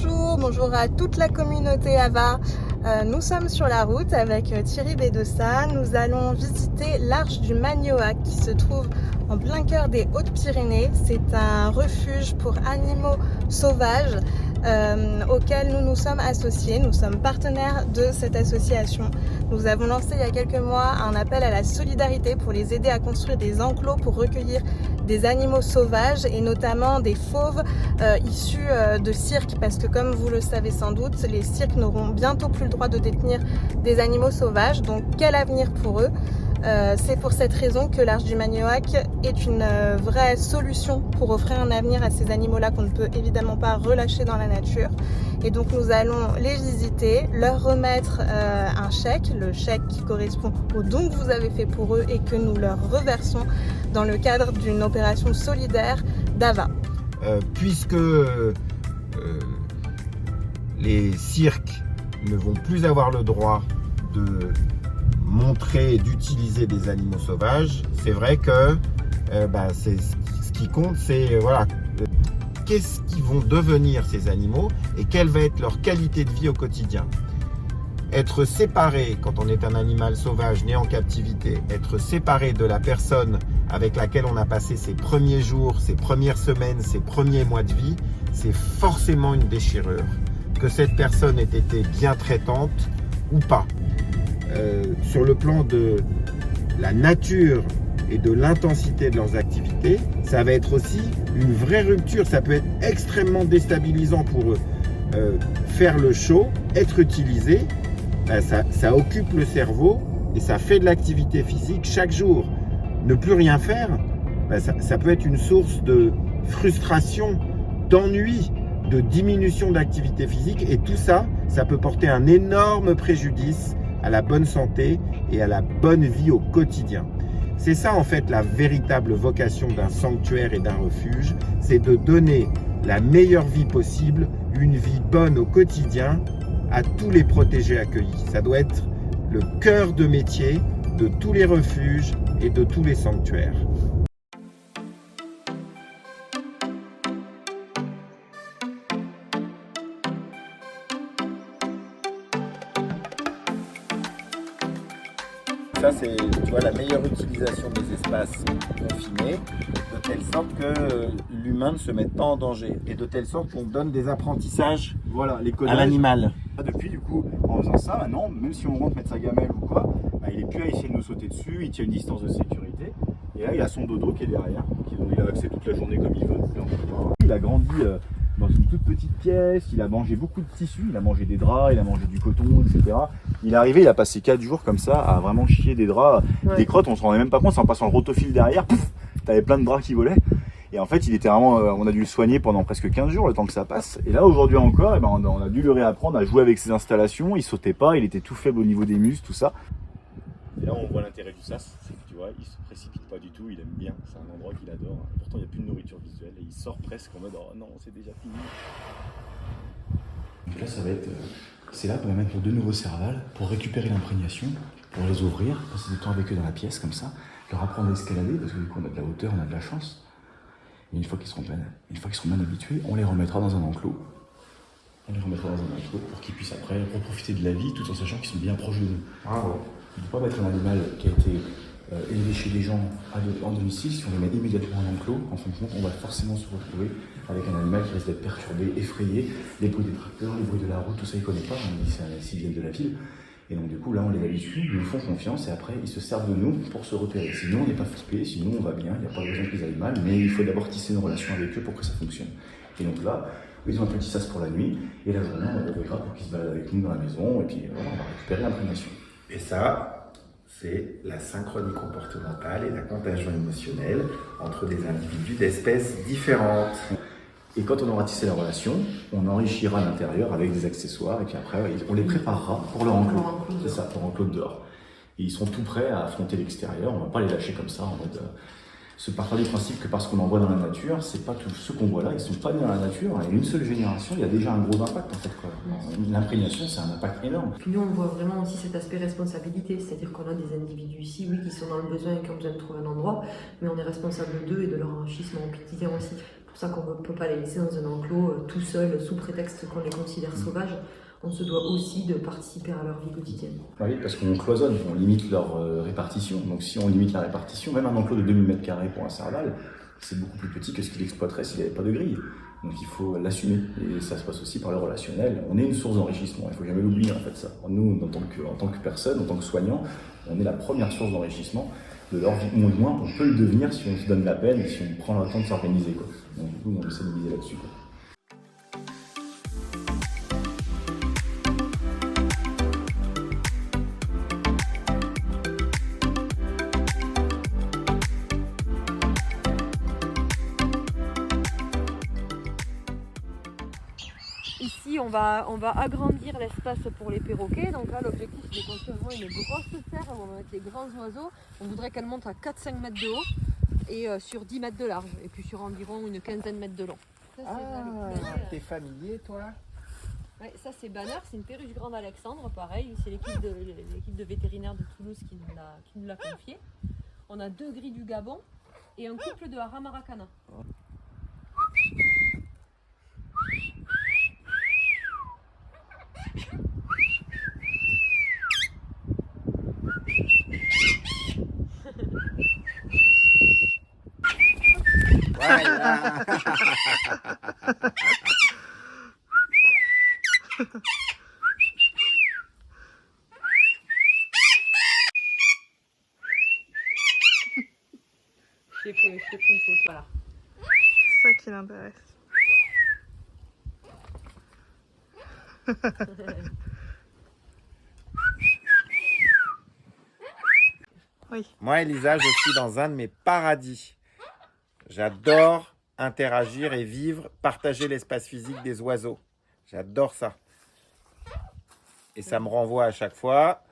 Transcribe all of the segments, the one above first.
Bonjour à toute la communauté AVA. Nous sommes sur la route avec Thierry Bedossa. Nous allons visiter l'Arche du Magnoac qui se trouve en plein cœur des Hautes-Pyrénées. C'est un refuge pour animaux sauvages auquel nous nous sommes associés. Nous sommes partenaires de cette association. Nous avons lancé il y a quelques mois un appel à la solidarité pour les aider à construire des enclos pour recueillir des animaux sauvages et notamment des fauves issus de cirques, parce que comme vous le savez sans doute, les cirques n'auront bientôt plus le droit de détenir des animaux sauvages. Donc quel avenir pour eux? C'est pour cette raison que l'Arche du Magnoac est une vraie solution pour offrir un avenir à ces animaux-là qu'on ne peut évidemment pas relâcher dans la nature. Et donc nous allons les visiter, leur remettre un chèque, le chèque qui correspond au don que vous avez fait pour eux et que nous leur reversons dans le cadre d'une opération solidaire d'AVA. Puisque les cirques ne vont plus avoir le droit de montrer et d'utiliser des animaux sauvages, c'est vrai que ce qui compte, c'est qu'est-ce qu'ils vont devenir ces animaux et quelle va être leur qualité de vie au quotidien. Être séparé quand on est un animal sauvage né en captivité, être séparé de la personne avec laquelle on a passé ses premiers jours, ses premières semaines, ses premiers mois de vie, c'est forcément une déchirure. Que cette personne ait été bien traitante ou pas. Sur le plan de la nature et de l'intensité de leurs activités, ça va être aussi une vraie rupture. Ça peut être extrêmement déstabilisant pour eux. Faire le show, être utilisé, ça occupe le cerveau et ça fait de l'activité physique chaque jour. Ne plus rien faire, ça peut être une source de frustration, d'ennui, de diminution d'activité physique, et tout ça, ça peut porter un énorme préjudice à la bonne santé et à la bonne vie au quotidien. C'est ça en fait la véritable vocation d'un sanctuaire et d'un refuge, c'est de donner la meilleure vie possible, une vie bonne au quotidien à tous les protégés accueillis. Ça doit être le cœur de métier de tous les refuges et de tous les sanctuaires. Ça, c'est la meilleure utilisation des espaces confinés, de telle sorte que l'humain ne se mette pas en danger et de telle sorte qu'on donne des apprentissages à l'animal. Depuis, du coup, en faisant ça, maintenant, même si on rentre mettre sa gamelle ou quoi, il n'est plus à essayer de nous sauter dessus, il tient une distance de sécurité. Et là, il a son dodo qui est derrière, donc il a accès toute la journée comme il veut. Il a grandi dans une toute petite pièce, il a mangé beaucoup de tissus, il a mangé des draps, il a mangé du coton, etc. Il est arrivé, il a passé 4 jours comme ça à vraiment chier des draps, des crottes, on se rendait même pas compte, c'est en passant le rotofil derrière, pouf, t'avais plein de draps qui volaient. Et en fait, il était vraiment, on a dû le soigner pendant presque 15 jours, le temps que ça passe. Et là, aujourd'hui encore, on a dû le réapprendre à jouer avec ses installations. Il sautait pas, il était tout faible au niveau des muscles, tout ça. Et là, on voit l'intérêt du sas, c'est que tu vois, il se précipite pas du tout, il aime bien, c'est un endroit qu'il adore. Pourtant, il n'y a plus de nourriture visuelle et il sort presque en mode oh non, c'est déjà fini. Donc là, ça va être, c'est là qu'on va mettre nos 2 nouveaux cervales pour récupérer l'imprégnation, pour les ouvrir, passer du temps avec eux dans la pièce comme ça, leur apprendre à escalader parce que du coup, on a de la hauteur, on a de la chance. Et une fois qu'ils seront bien habitués, on les remettra dans un enclos. Pour qu'ils puissent après profiter de la vie tout en sachant qu'ils sont bien proches de nous. On ne peut pas mettre un animal qui a été élevé chez des gens en domicile. Si on les met immédiatement en enclos, en fin de compte, on va forcément se retrouver avec un animal qui risque d'être perturbé, effrayé. Les bruits des tracteurs, les bruits de la route, tout ça, ils ne connaissent pas. On dit s'ils viennent de la ville. Et donc du coup, là, on les habitue, ils nous font confiance et après, ils se servent de nous pour se repérer. Sinon, on n'est pas flippé, sinon on va bien, il n'y a pas de raison qu'ils aillent mal, mais il faut d'abord tisser une relation avec eux pour que ça fonctionne. Et donc là, ils ont un petit sas pour la nuit, et la journée, on les reverra pour qu'ils se baladent avec nous dans la maison, et puis voilà, on va récupérer l'imprégnation. Et ça, c'est la synchronie comportementale et la contagion émotionnelle entre des individus d'espèces différentes. Et quand on aura tissé la relation, on enrichira l'intérieur avec des accessoires et puis après, on les préparera pour leur enclos. C'est ça, pour enclos de dehors. Et ils seront tout prêts à affronter l'extérieur, on ne va pas les lâcher comme ça en mode... Se partir du principe que parce qu'on en voit dans la nature, c'est pas tous ceux qu'on voit là, ils sont pas nés dans la nature. Et une seule génération, il y a déjà un gros impact en fait. L'imprégnation, c'est un impact énorme. Puis nous, on voit vraiment aussi cet aspect responsabilité, c'est-à-dire qu'on a des individus ici, oui, qui sont dans le besoin et qui ont besoin de trouver un endroit, mais on est responsable d'eux et de leur enrichissement au quotidien aussi. C'est pour ça qu'on ne peut pas les laisser dans un enclos tout seuls, sous prétexte qu'on les considère sauvages. On se doit aussi de participer à leur vie quotidienne. Oui, parce qu'on cloisonne, on limite leur répartition. Donc si on limite la répartition, même un enclos de 2000 m² pour un serval, c'est beaucoup plus petit que ce qu'il exploiterait s'il n'avait pas de grille. Donc il faut l'assumer, et ça se passe aussi par le relationnel. On est une source d'enrichissement, il ne faut jamais l'oublier en fait ça. Nous, en tant que personne, en tant que soignant, on est la première source d'enrichissement de leur vie, ou au moins on peut le devenir si on se donne la peine et si on prend le temps de s'organiser. Donc du coup, on essaie de miser là-dessus. Ici, on va agrandir l'espace pour les perroquets. Donc là, l'objectif, c'est de construire une grosse serre où on va mettre les grands oiseaux. On voudrait qu'elle monte à 4-5 mètres de haut et sur 10 mètres de large. Et puis sur environ une quinzaine de mètres de long. Ça, t'es familier, toi? Ouais, ça, c'est Banner, c'est une perruche grande Alexandre, pareil. C'est l'équipe de vétérinaires de Toulouse qui nous l'a confié. On a 2 gris du Gabon et un couple de haras maracana. Voilà. Je t'ai pris une photo, voilà. C'est ça qui l'intéresse. Oui. Moi, Elisa, je suis dans un de mes paradis. J'adore interagir et vivre, partager l'espace physique des oiseaux. J'adore ça. Et ça me renvoie à chaque fois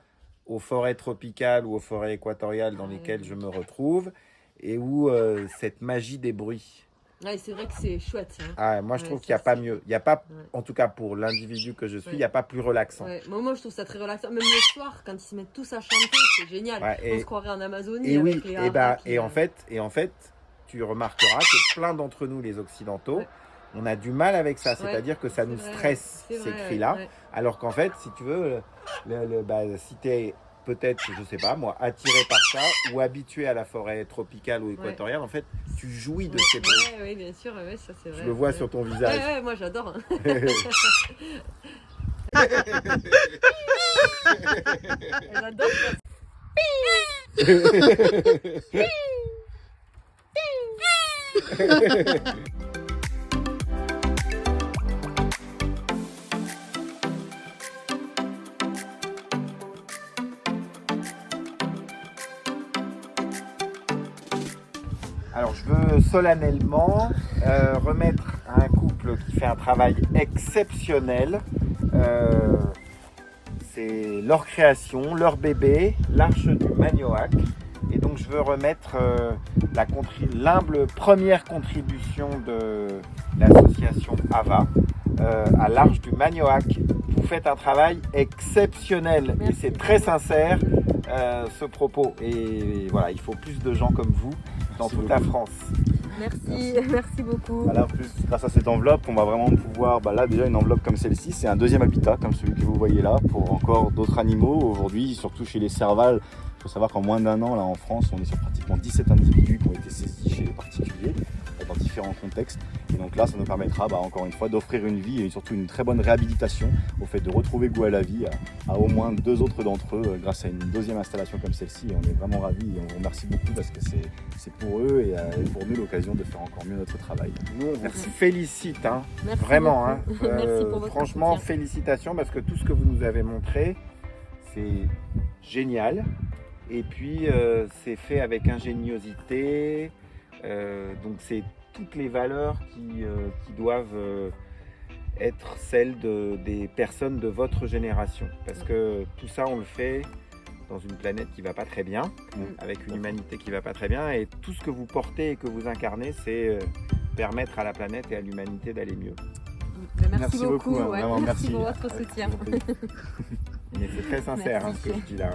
aux forêts tropicales ou aux forêts équatoriales dans lesquelles je me retrouve et où cette magie des bruits. Ouais, c'est vrai que c'est chouette. Hein. Ah, moi, je trouve qu'il n'y a pas mieux. Il n'y a pas, en tout cas pour l'individu que je suis, il n'y a pas plus relaxant. Ouais. Moi, je trouve ça très relaxant. Même le soir, quand ils se mettent tous à chanter, c'est génial. On se croirait en Amazonie. Et avec oui, les haras et en fait, tu remarqueras que plein d'entre nous, les Occidentaux, on a du mal avec ça. C'est-à-dire que ça nous stresse, ces cris-là. Alors qu'en fait, si tu veux, si tu es peut-être, je sais pas moi, attiré par ça ou habitué à la forêt tropicale ou équatoriale, en fait, tu jouis de ces bruits. Oui, bien sûr, ça c'est vrai. Je le vois sur ton visage. Ouais, moi j'adore. J'adore. Alors, je veux solennellement remettre à un couple qui fait un travail exceptionnel. C'est leur création, leur bébé, l'Arche du Magnoac. Et donc, je veux remettre l'humble première contribution de l'association AVA à l'Arche du Magnoac. Vous faites un travail exceptionnel. Merci. Et c'est très sincère ce propos. Et voilà, il faut plus de gens comme vous dans toute la France. Merci beaucoup. Voilà, en plus, grâce à cette enveloppe, on va vraiment pouvoir, là déjà une enveloppe comme celle-ci, c'est un deuxième habitat comme celui que vous voyez là pour encore d'autres animaux. Aujourd'hui, surtout chez les servals, il faut savoir qu'en moins d'un an, là en France, on est sur pratiquement 17 individus qui ont été saisis chez les particuliers dans différents contextes. Et donc là, ça nous permettra encore une fois d'offrir une vie et surtout une très bonne réhabilitation au fait de retrouver goût à la vie à au moins 2 autres d'entre eux grâce à une deuxième installation comme celle-ci. Et on est vraiment ravis et on vous remercie beaucoup parce que c'est pour eux et pour nous l'occasion de faire encore mieux notre travail. Nous, on vous félicite, hein, merci vraiment. Hein, merci pour votre franchement, soutien. Félicitations parce que tout ce que vous nous avez montré, c'est génial. Et puis, c'est fait avec ingéniosité. Donc, c'est toutes les valeurs qui doivent être celles des personnes de votre génération. Parce que tout ça, on le fait dans une planète qui ne va pas très bien, avec une humanité qui ne va pas très bien. Et tout ce que vous portez et que vous incarnez, c'est permettre à la planète et à l'humanité d'aller mieux. Merci beaucoup. Vraiment, merci pour votre soutien. Mais c'est très sincère ce que je dis là.